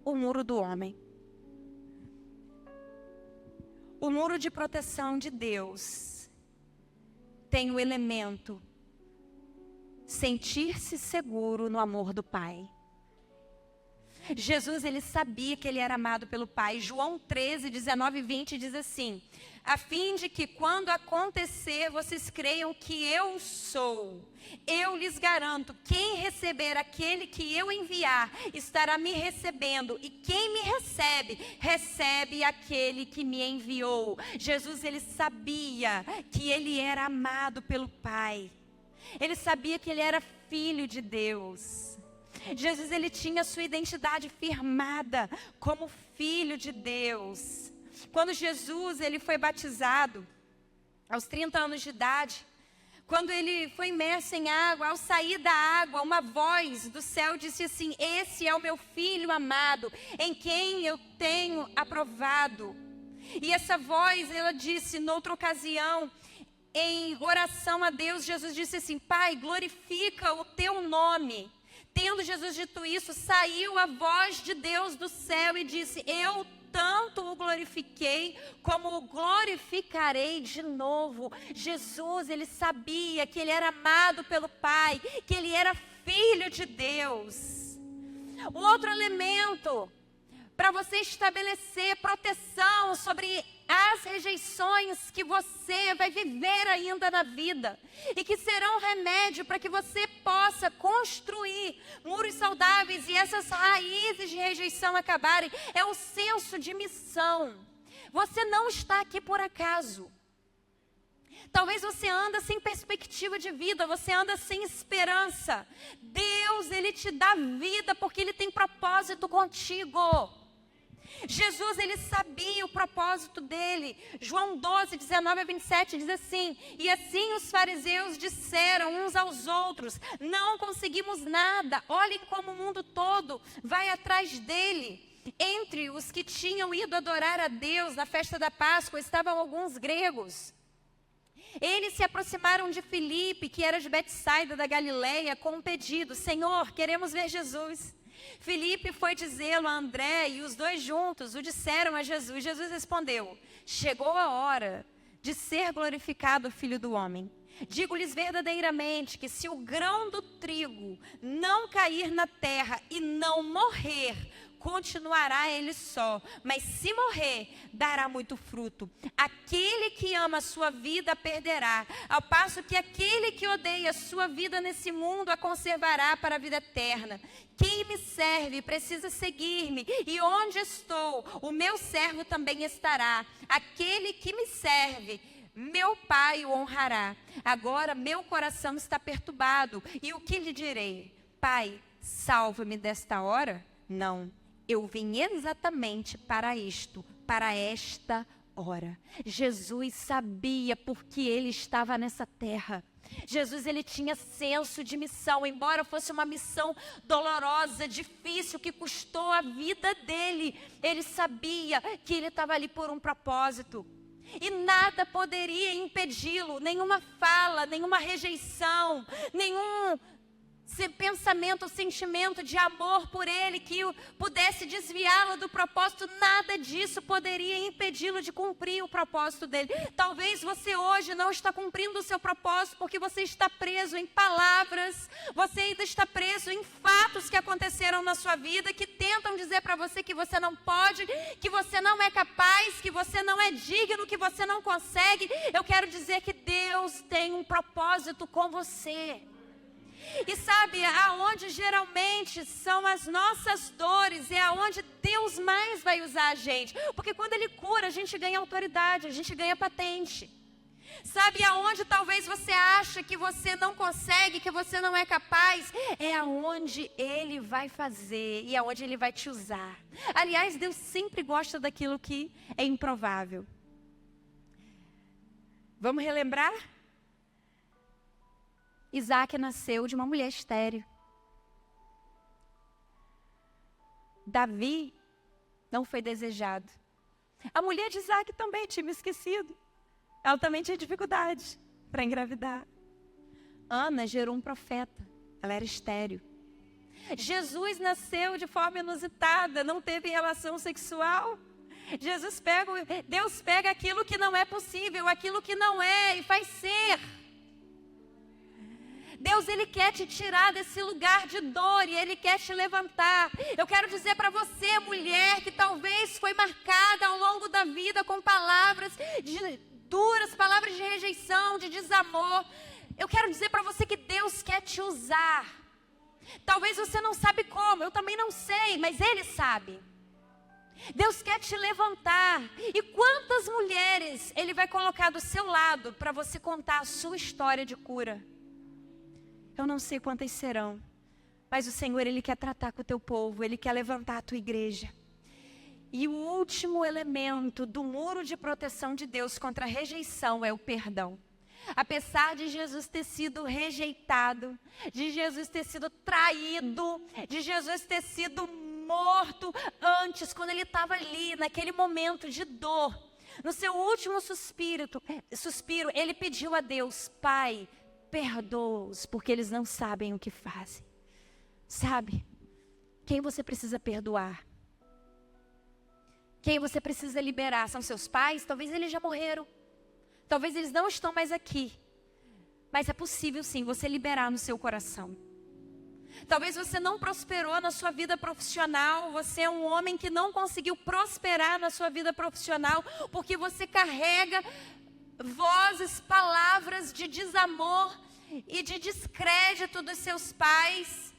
o muro do homem. O muro de proteção de Deus tem o elemento sentir-se seguro no amor do Pai. Jesus, ele sabia que ele era amado pelo Pai. João 13, 19 e 20 diz assim: a fim de que quando acontecer, vocês creiam que eu sou. Eu lhes garanto, quem receber aquele que eu enviar, estará me recebendo. E quem me recebe, recebe aquele que me enviou. Jesus, ele sabia que ele era amado pelo Pai. Ele sabia que ele era filho de Deus. Jesus, ele tinha sua identidade firmada como filho de Deus. Quando Jesus, ele foi batizado, aos 30 anos de idade, quando ele foi imerso em água, ao sair da água, uma voz do céu disse assim: esse é o meu filho amado, em quem eu tenho aprovado. E essa voz, ela disse, noutra ocasião, em oração a Deus, Jesus disse assim: Pai, glorifica o teu nome. Tendo Jesus dito isso, saiu a voz de Deus do céu e disse: eu tanto o glorifiquei, como o glorificarei de novo. Jesus, ele sabia que ele era amado pelo Pai, que ele era filho de Deus. O outro elemento para você estabelecer proteção sobre as rejeições que você vai viver ainda na vida e que serão remédio para que você possa construir muros saudáveis e essas raízes de rejeição acabarem, é o senso de missão. Você não está aqui por acaso. Talvez você anda sem perspectiva de vida, você anda sem esperança. Deus, ele te dá vida porque ele tem propósito contigo. Jesus, ele sabia o propósito dele. João 12, 19 a 27 diz assim: e assim os fariseus disseram uns aos outros: não conseguimos nada, olhem como o mundo todo vai atrás dele. Entre os que tinham ido adorar a Deus na festa da Páscoa estavam alguns gregos. Eles se aproximaram de Filipe, que era de Betsaida da Galileia, com um pedido: Senhor, queremos ver Jesus. Filipe foi dizê-lo a André e os dois juntos o disseram a Jesus. Jesus respondeu: chegou a hora de ser glorificado o Filho do Homem. Digo-lhes verdadeiramente que se o grão do trigo não cair na terra e não morrer, continuará ele só, mas se morrer, dará muito fruto. Aquele que ama a sua vida perderá, ao passo que aquele que odeia a sua vida nesse mundo a conservará para a vida eterna. Quem me serve precisa seguir-me, e onde estou, o meu servo também estará. Aquele que me serve, meu Pai o honrará. Agora meu coração está perturbado, e o que lhe direi? Pai, salva-me desta hora? Não. Eu vim exatamente para isto, para esta hora. Jesus sabia por que ele estava nessa terra. Jesus, ele tinha senso de missão, embora fosse uma missão dolorosa, difícil, que custou a vida dele. Ele sabia que ele estava ali por um propósito. E nada poderia impedi-lo, nenhuma fala, nenhuma rejeição, nenhum pensamento, sentimento de amor por ele, que pudesse desviá-lo do propósito, nada disso poderia impedi-lo de cumprir o propósito dele. Talvez você hoje não está cumprindo o seu propósito porque você está preso em palavras, você ainda está preso em fatos que aconteceram na sua vida, que tentam dizer para você que você não pode, que você não é capaz, que você não é digno, que você não consegue. Eu quero dizer que Deus tem um propósito com você. E sabe, aonde geralmente são as nossas dores, é aonde Deus mais vai usar a gente. Porque quando Ele cura, a gente ganha autoridade, a gente ganha patente. Sabe, aonde talvez você acha que você não consegue, que você não é capaz, é aonde Ele vai fazer e aonde Ele vai te usar. Aliás, Deus sempre gosta daquilo que é improvável. Vamos relembrar? Isaac nasceu de uma mulher estéril. Davi não foi desejado. A mulher de Isaac também tinha me esquecido. Ela também tinha dificuldade para engravidar. Ana gerou um profeta. Ela era estéril. Jesus nasceu de forma inusitada, não teve relação sexual. Deus pega aquilo que não é possível, aquilo que não é e faz ser. Deus, Ele quer te tirar desse lugar de dor e Ele quer te levantar. Eu quero dizer para você, mulher, que talvez foi marcada ao longo da vida com palavras duras, palavras de rejeição, de desamor. Eu quero dizer para você que Deus quer te usar. Talvez você não sabe como, eu também não sei, mas Ele sabe. Deus quer te levantar. E quantas mulheres Ele vai colocar do seu lado para você contar a sua história de cura? Eu não sei quantas serão, mas o Senhor, Ele quer tratar com o teu povo, Ele quer levantar a tua igreja. E o último elemento do muro de proteção de Deus contra a rejeição é o perdão. Apesar de Jesus ter sido rejeitado, de Jesus ter sido traído, de Jesus ter sido morto antes, quando Ele estava ali, naquele momento de dor, no seu último suspiro, Ele pediu a Deus: Pai, perdoa-os, porque eles não sabem o que fazem. Sabe? Quem você precisa perdoar? Quem você precisa liberar? São seus pais? Talvez eles já morreram. Talvez eles não estão mais aqui. Mas é possível sim você liberar no seu coração. Talvez você não prosperou na sua vida profissional. Você é um homem que não conseguiu prosperar na sua vida profissional porque você carrega vozes, palavras de desamor e de descrédito dos seus pais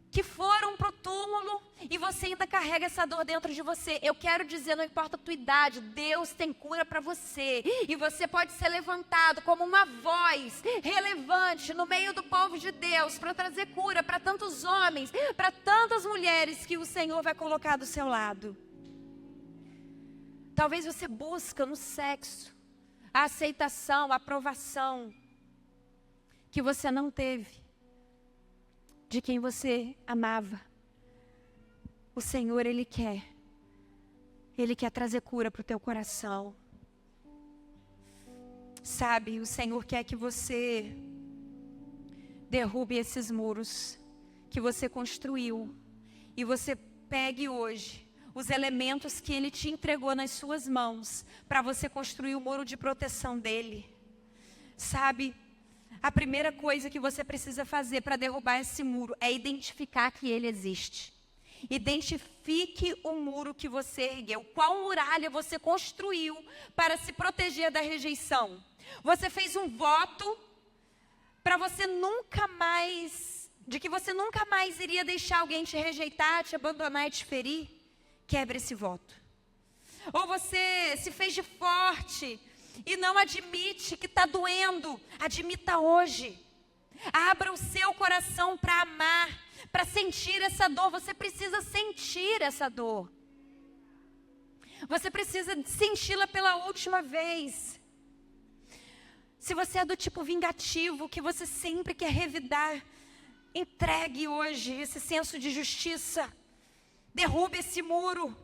que foram para o túmulo e você ainda carrega essa dor dentro de você. Eu quero dizer, não importa a tua idade, Deus tem cura para você e você pode ser levantado como uma voz relevante no meio do povo de Deus para trazer cura para tantos homens, para tantas mulheres que o Senhor vai colocar do seu lado. Talvez você busque no sexo a aceitação, a aprovação que você não teve de quem você amava. O Senhor, Ele quer trazer cura para o teu coração. Sabe, o Senhor quer que você derrube esses muros que você construiu e você pegue hoje os elementos que Ele te entregou nas suas mãos para você construir o muro de proteção dEle. Sabe, a primeira coisa que você precisa fazer para derrubar esse muro é identificar que ele existe. Identifique o muro que você ergueu. Qual muralha você construiu para se proteger da rejeição? Você fez um voto para você nunca mais, de que você nunca mais iria deixar alguém te rejeitar, te abandonar e te ferir? Quebre esse voto. Ou você se fez de forte e não admite que está doendo. Admita hoje. Abra o seu coração para amar, para sentir essa dor. Você precisa sentir essa dor. Você precisa senti-la pela última vez. Se você é do tipo vingativo, que você sempre quer revidar, entregue hoje esse senso de justiça. Derrube esse muro.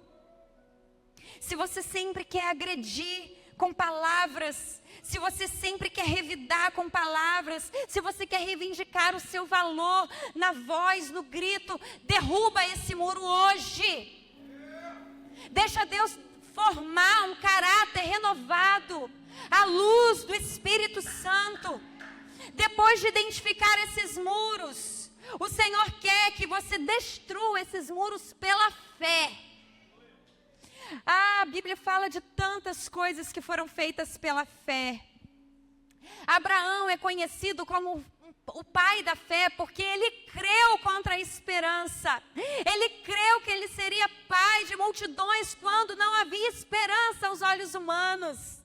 Se você sempre quer agredir com palavras, se você sempre quer revidar com palavras, se você quer reivindicar o seu valor na voz, no grito, derruba esse muro hoje. Deixa Deus formar um caráter renovado, à luz do Espírito Santo. Depois de identificar esses muros, o Senhor quer que você destrua esses muros pela fé. A Bíblia fala de tantas coisas que foram feitas pela fé. Abraão é conhecido como o pai da fé, porque ele creu contra a esperança. Ele creu que ele seria pai de multidões quando não havia esperança aos olhos humanos.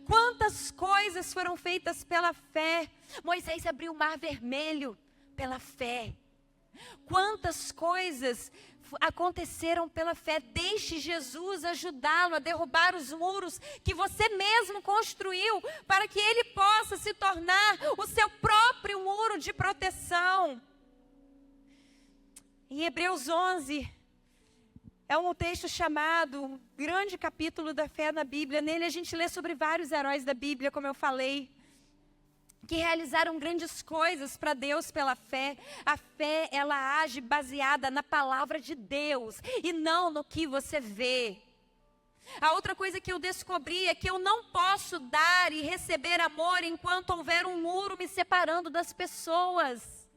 Quantas coisas foram feitas pela fé. Moisés abriu o mar vermelho pela fé. Quantas coisas aconteceram pela fé. Deixe Jesus ajudá-lo a derrubar os muros que você mesmo construiu, para que ele possa se tornar o seu próprio muro de proteção. Em Hebreus 11, é um texto chamado grande capítulo da fé na Bíblia. Nele a gente lê sobre vários heróis da Bíblia, como eu falei, que realizaram grandes coisas para Deus pela fé. A fé, ela age baseada na palavra de Deus e não no que você vê. A outra coisa que eu descobri é que eu não posso dar e receber amor enquanto houver um muro me separando das pessoas.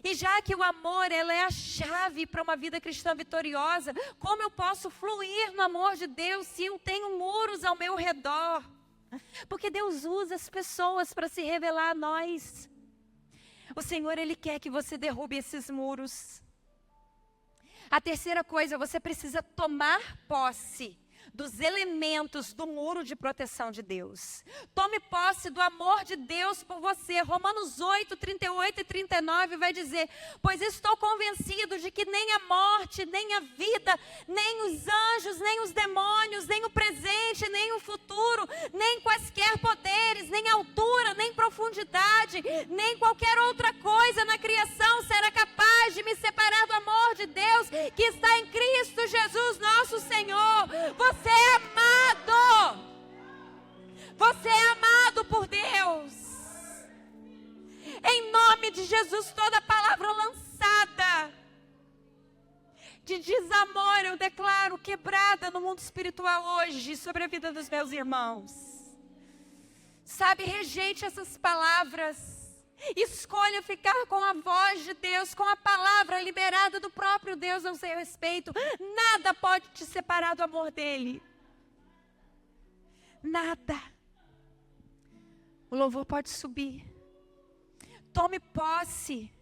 E já que o amor, ela é a chave para uma vida cristã vitoriosa, como eu posso fluir no amor de Deus se eu tenho muros ao meu redor? Porque Deus usa as pessoas para se revelar a nós. O Senhor, Ele quer que você derrube esses muros. A terceira coisa, você precisa tomar posse dos elementos do muro de proteção de Deus. Tome posse do amor de Deus por você. Romanos 8, 38 e 39 vai dizer: pois estou convencido de que nem a morte, nem a vida, nem os anjos, nem os demônios, nem o presente, nem o futuro, nem quaisquer poderes, nem altura, nem profundidade, nem qualquer outra coisa na criação será capaz de me separar do amor de Deus que está em Cristo Jesus nosso Senhor. Você é amado. Você é amado por Deus. Em nome de Jesus, toda palavra lançada de desamor, eu declaro quebrada no mundo espiritual hoje sobre a vida dos meus irmãos. Sabe, rejeite essas palavras. Escolha ficar com a voz de Deus, com a palavra liberada do próprio Deus ao seu respeito. Nada pode te separar do amor dele. Nada. O louvor pode subir. Tome posse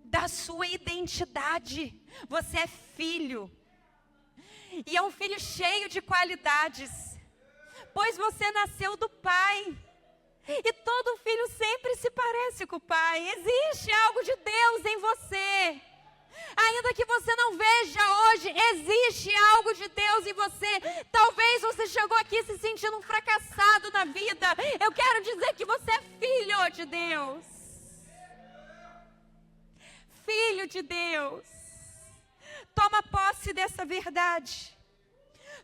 da sua identidade. Você é filho. E é um filho cheio de qualidades, pois você nasceu do Pai. E todo filho sempre se parece com o pai. Existe algo de Deus em você. Ainda que você não veja hoje, existe algo de Deus em você. Talvez você chegou aqui se sentindo um fracassado na vida. Eu quero dizer que você é filho de Deus. Filho de Deus. Toma posse dessa verdade.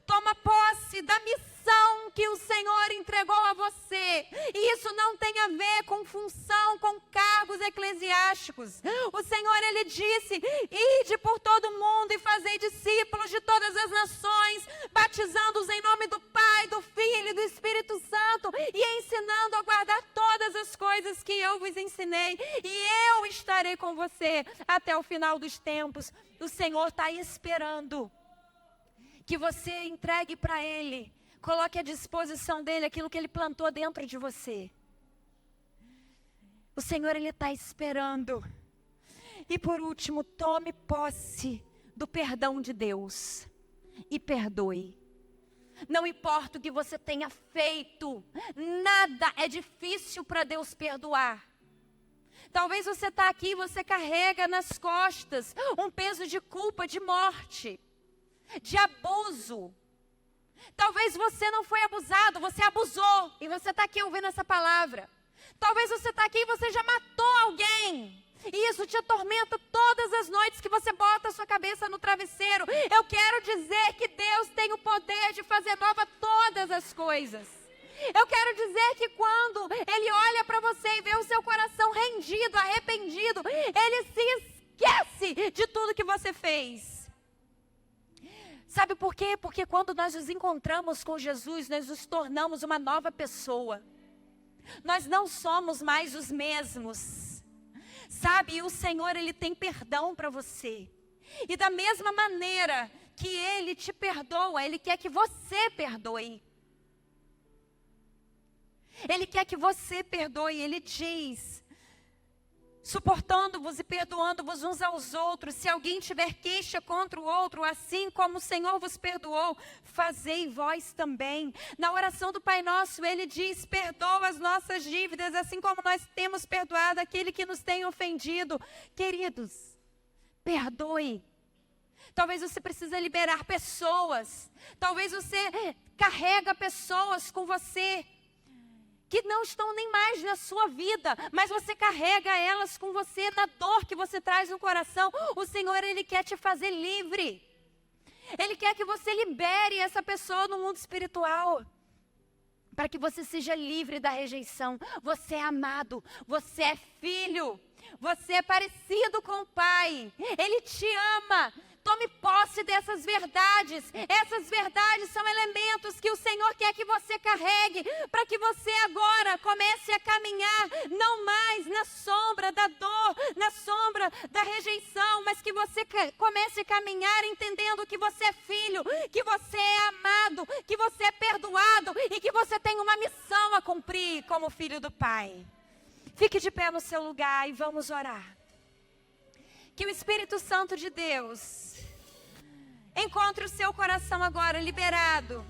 Toma posse da missão que o Senhor entregou a você. E isso não tem a ver com função, com cargos eclesiásticos. O Senhor, Ele disse: ide por todo o mundo e fazei discípulos de todas as nações, batizando-os em nome do Pai, do Filho e do Espírito Santo, e ensinando a guardar todas as coisas que eu vos ensinei. E eu estarei com você até o final dos tempos. O Senhor está esperando que você entregue para Ele, coloque à disposição dEle aquilo que Ele plantou dentro de você. O Senhor, Ele está esperando. E por último, tome posse do perdão de Deus e perdoe. Não importa o que você tenha feito, nada é difícil para Deus perdoar. Talvez você está aqui e você carrega nas costas um peso de culpa, de morte, de abuso. Talvez você não foi abusado, você abusou, e você está aqui ouvindo essa palavra. Talvez você está aqui e você já matou alguém. E isso te atormenta todas as noites que você bota a sua cabeça no travesseiro. Eu quero dizer que Deus tem o poder de fazer nova todas as coisas. Eu quero dizer que quando Ele olha para você e vê o seu coração rendido, arrependido, Ele se esquece de tudo que você fez. Sabe por quê? Porque quando nós nos encontramos com Jesus, nós nos tornamos uma nova pessoa. Nós não somos mais os mesmos. Sabe, o Senhor, Ele tem perdão para você. E da mesma maneira que Ele te perdoa, Ele quer que você perdoe. Ele quer que você perdoe. Ele diz: suportando-vos e perdoando-vos uns aos outros, se alguém tiver queixa contra o outro, assim como o Senhor vos perdoou, fazei vós também. Na oração do Pai Nosso, Ele diz: perdoa as nossas dívidas, assim como nós temos perdoado aquele que nos tem ofendido. Queridos, perdoe. Talvez você precise liberar pessoas. Talvez você carrega pessoas com você que não estão nem mais na sua vida, mas você carrega elas com você na dor que você traz no coração. O Senhor, Ele quer te fazer livre. Ele quer que você libere essa pessoa no mundo espiritual, para que você seja livre da rejeição. Você é amado, você é filho, você é parecido com o Pai. Ele te ama. Tome posse dessas verdades. Essas verdades são elementos que o Senhor quer que você carregue, para que você agora comece a caminhar, não mais na sombra da dor, na sombra da rejeição, mas que você comece a caminhar entendendo que você é filho, que você é amado, que você é perdoado e que você tem uma missão a cumprir como filho do Pai. Fique de pé no seu lugar e vamos orar. Que o Espírito Santo de Deus encontre o seu coração agora liberado.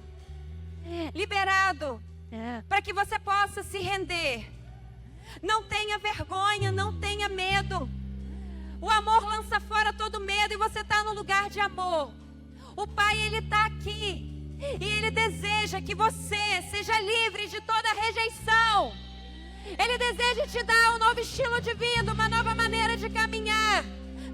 Liberado. Para que você possa se render. Não tenha vergonha, não tenha medo. O amor lança fora todo medo e você está no lugar de amor. O Pai, Ele está aqui. E Ele deseja que você seja livre de toda rejeição. Ele deseja te dar um novo estilo de vida, uma nova maneira de caminhar.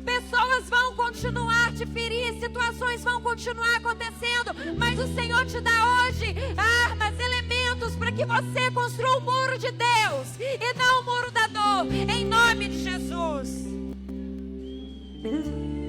Pessoas vão continuar te ferir, situações vão continuar acontecendo, mas o Senhor te dá hoje armas, elementos para que você construa o muro de Deus e não o muro da dor, em nome de Jesus.